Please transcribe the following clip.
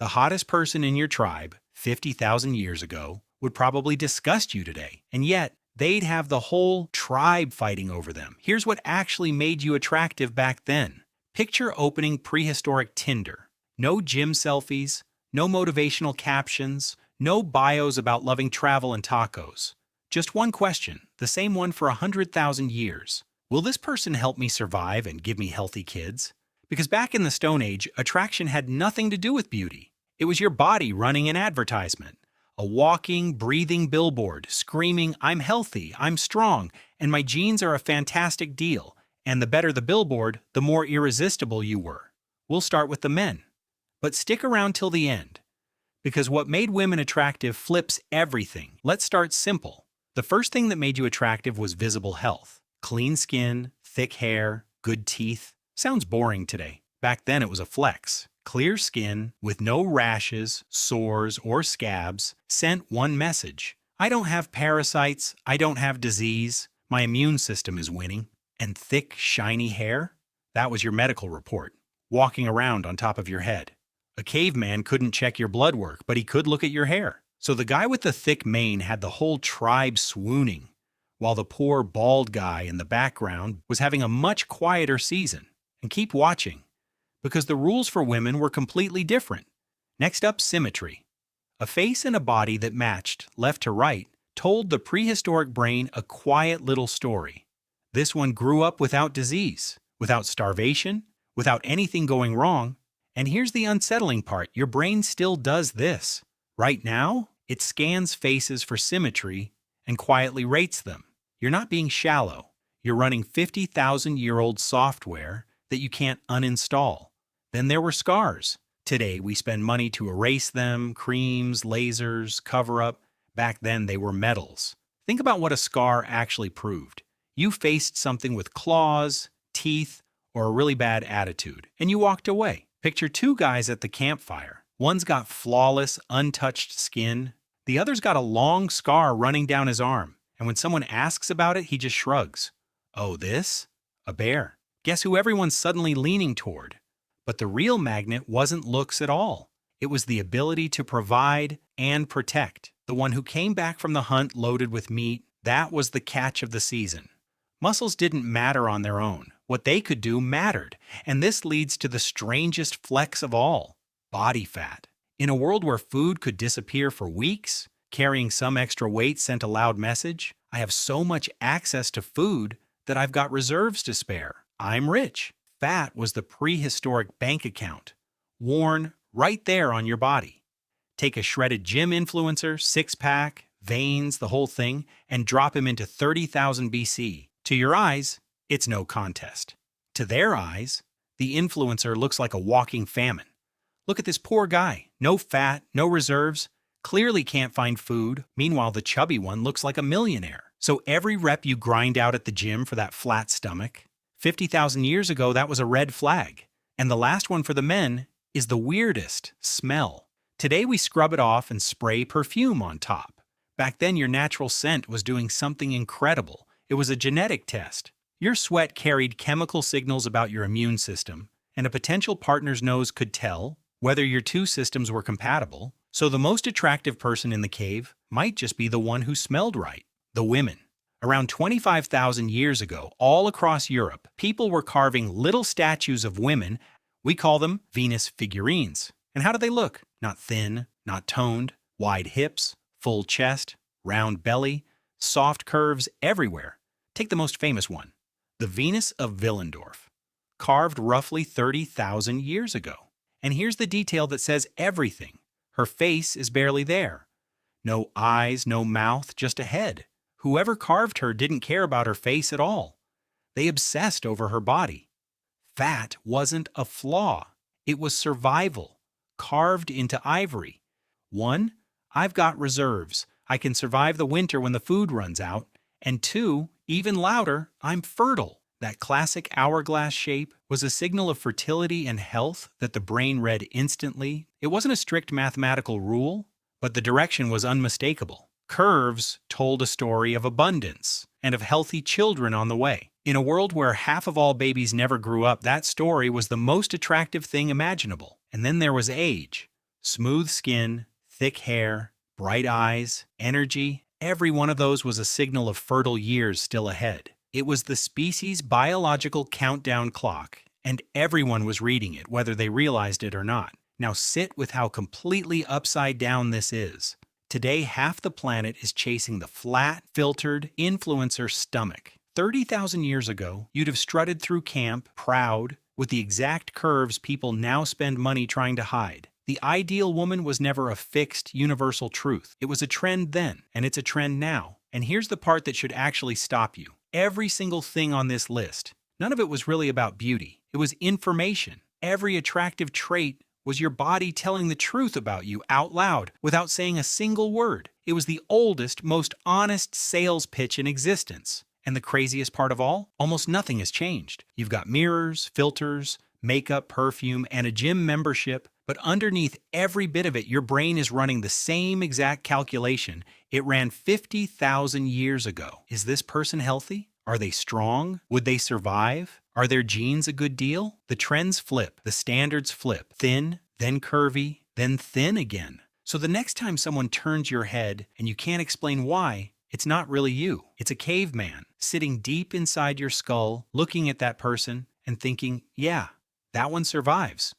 The hottest person in your tribe, 50,000 years ago, would probably disgust you today, and yet they'd have the whole tribe fighting over them. Here's what actually made you attractive back then. Picture opening prehistoric Tinder. No gym selfies, no motivational captions, no bios about loving travel and tacos. Just one question, the same one for 100,000 years. Will this person help me survive and give me healthy kids? Because back in the Stone Age, attraction had nothing to do with beauty. It was your body running an advertisement. A walking, breathing billboard, screaming, "I'm healthy, I'm strong, and my genes are a fantastic deal." And the better the billboard, the more irresistible you were. We'll start with the men. But stick around till the end, because what made women attractive flips everything. Let's start simple. The first thing that made you attractive was visible health. Clean skin, thick hair, good teeth. Sounds boring today. Back then it was a flex. Clear skin, with no rashes, sores, or scabs, sent one message. I don't have parasites, I don't have disease, my immune system is winning. And thick, shiny hair? That was your medical report, walking around on top of your head. A caveman couldn't check your blood work, but he could look at your hair. So the guy with the thick mane had the whole tribe swooning, while the poor bald guy in the background was having a much quieter season. And keep watching, because the rules for women were completely different. Next up, symmetry. A face and a body that matched, left to right, told the prehistoric brain a quiet little story. This one grew up without disease, without starvation, without anything going wrong. And here's the unsettling part, your brain still does this. Right now, it scans faces for symmetry and quietly rates them. You're not being shallow. You're running 50,000-year-old software that you can't uninstall. Then there were scars. Today, we spend money to erase them, creams, lasers, cover-up. Back then, they were metals. Think about what a scar actually proved. You faced something with claws, teeth, or a really bad attitude, and you walked away. Picture two guys at the campfire. One's got flawless, untouched skin. The other's got a long scar running down his arm, and when someone asks about it, he just shrugs. Oh, this? A bear. Guess who everyone's suddenly leaning toward? But the real magnet wasn't looks at all. It was the ability to provide and protect. The one who came back from the hunt loaded with meat, that was the catch of the season. Muscles didn't matter on their own. What they could do mattered, and this leads to the strangest flex of all, body fat. In a world where food could disappear for weeks, carrying some extra weight sent a loud message, I have so much access to food that I've got reserves to spare. I'm rich. Fat was the prehistoric bank account, worn right there on your body. Take a shredded gym influencer, six-pack, veins, the whole thing, and drop him into 30,000 BC. To your eyes, it's no contest. To their eyes, the influencer looks like a walking famine. Look at this poor guy. No fat, no reserves, clearly can't find food. Meanwhile, the chubby one looks like a millionaire. So every rep you grind out at the gym for that flat stomach, 50,000 years ago, that was a red flag. And the last one for the men is the weirdest, smell. Today we scrub it off and spray perfume on top. Back then, your natural scent was doing something incredible. It was a genetic test. Your sweat carried chemical signals about your immune system, and a potential partner's nose could tell whether your two systems were compatible. So the most attractive person in the cave might just be the one who smelled right. The women. Around 25,000 years ago, all across Europe, people were carving little statues of women. We call them Venus figurines. And how do they look? Not thin, not toned, wide hips, full chest, round belly, soft curves everywhere. Take the most famous one, the Venus of Willendorf, carved roughly 30,000 years ago. And here's the detail that says everything. Her face is barely there. No eyes, no mouth, just a head. Whoever carved her didn't care about her face at all. They obsessed over her body. Fat wasn't a flaw. It was survival, carved into ivory. One, I've got reserves. I can survive the winter when the food runs out. And two, even louder, I'm fertile. That classic hourglass shape was a signal of fertility and health that the brain read instantly. It wasn't a strict mathematical rule, but the direction was unmistakable. Curves told a story of abundance and of healthy children on the way. In a world where half of all babies never grew up, that story was the most attractive thing imaginable. And then there was age. Smooth skin, thick hair, bright eyes, energy, every one of those was a signal of fertile years still ahead. It was the species' biological countdown clock, and everyone was reading it, whether they realized it or not. Now sit with how completely upside down this is. Today, half the planet is chasing the flat, filtered, influencer stomach. 30,000 years ago, you'd have strutted through camp, proud, with the exact curves people now spend money trying to hide. The ideal woman was never a fixed, universal truth. It was a trend then, and it's a trend now. And here's the part that should actually stop you. Every single thing on this list, none of it was really about beauty. It was information. Every attractive trait was your body telling the truth about you out loud without saying a single word. It was the oldest, most honest sales pitch in existence. And the craziest part of all? Almost nothing has changed. You've got mirrors, filters, makeup, perfume, and a gym membership, but underneath every bit of it, your brain is running the same exact calculation it ran 50,000 years ago. Is this person healthy? Are they strong? Would they survive? Are their genes a good deal? The trends flip, the standards flip. Thin, then curvy, then thin again. So the next time someone turns your head and you can't explain why, it's not really you. It's a caveman sitting deep inside your skull, looking at that person and thinking, yeah, that one survives.